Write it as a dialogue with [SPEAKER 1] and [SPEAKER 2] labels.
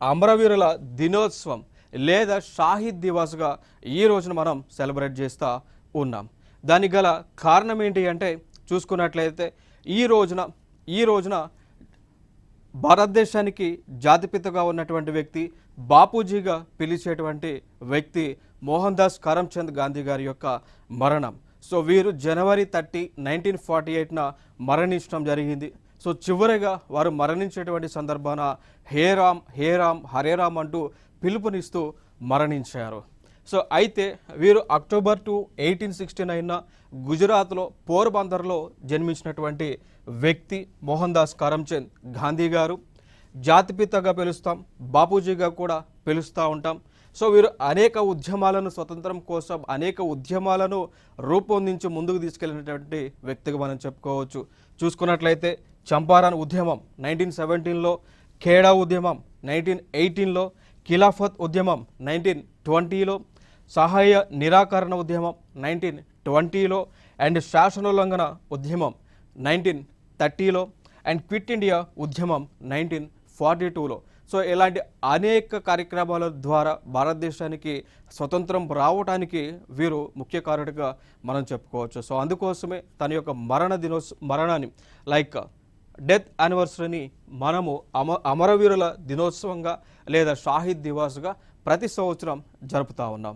[SPEAKER 1] అమరవీరుల దినోత్సవం లేదా షాహిద్ దివాస్గా ఈ రోజున మనం సెలబ్రేట్ చేస్తూ ఉన్నాం. దానికి గల కారణం ఏంటి అంటే చూసుకున్నట్లయితే ఈ రోజున భారతదేశానికి జాతిపితగా ఉన్నటువంటి వ్యక్తి, బాపూజీగా పిలిచేటువంటి వ్యక్తి మోహన్ దాస్ కరమ్చంద్ గాంధీ గారి యొక్క మరణం. సో వీరు జనవరి 30, 1948న మరణించడం జరిగింది. సో చివరిగా వారు మరణించేటువంటి సందర్భాన హే రామ్ హే రామ్ హరే రామ్ అంటూ పిలుపునిస్తూ మరణించారు. సో అయితే వీరు అక్టోబర్ 2, 1869న గుజరాత్లో పోర్బందర్లో జన్మించినటువంటి వ్యక్తి మోహన్ దాస్ కరమ్చంద్ గాంధీ గారు. జాతిపితగా పిలుస్తాం, బాపూజీగా కూడా పిలుస్తూ ఉంటాం. సో వీరు అనేక ఉద్యమాలను, స్వతంత్రం కోసం అనేక ఉద్యమాలను రూపొందించి ముందుకు తీసుకెళ్ళినటువంటి వ్యక్తిగా మనం చెప్పుకోవచ్చు. చూసుకున్నట్లయితే చంపారన్ ఉద్యమం 1917లో, ఖేడా ఉద్యమం 1918లో, ఖిలాఫత్ ఉద్యమం 1920లో, సహాయ నిరాకరణ ఉద్యమం 1920లో, అండ్ శాసనోల్లంఘన ఉద్యమం 1930లో, అండ్ క్విట్ ఇండియా ఉద్యమం 1942లో. సో ఇలాంటి అనేక కార్యక్రమాల ద్వారా భారతదేశానికి స్వతంత్రం రావడానికి వీరు ముఖ్య కారకుడిగా మనం చెప్పుకోవచ్చు. సో అందుకోసమే తన యొక్క మరణాన్ని లైక్ డెత్ యానివర్సరీని మనము అమరవీరుల దినోత్సవంగా లేదా షాహిద్ దివాస్గా ప్రతి సంవత్సరం జరుపుతూ ఉన్నాం.